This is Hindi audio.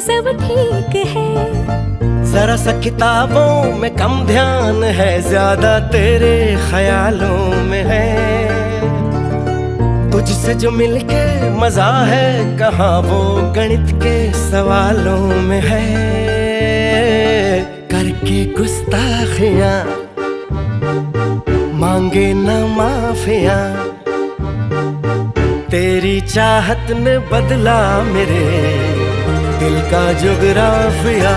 सब ठीक है। जरा सा किताबों में कम ध्यान है, ज्यादा तेरे ख्यालों में है। तुझसे जो मिलके मजा है, कहाँ वो गणित के सवालों में है। करके गुस्ताखियां मांगे न माफिया, तेरी चाहत ने बदला मेरे दिल का जुगराफिया।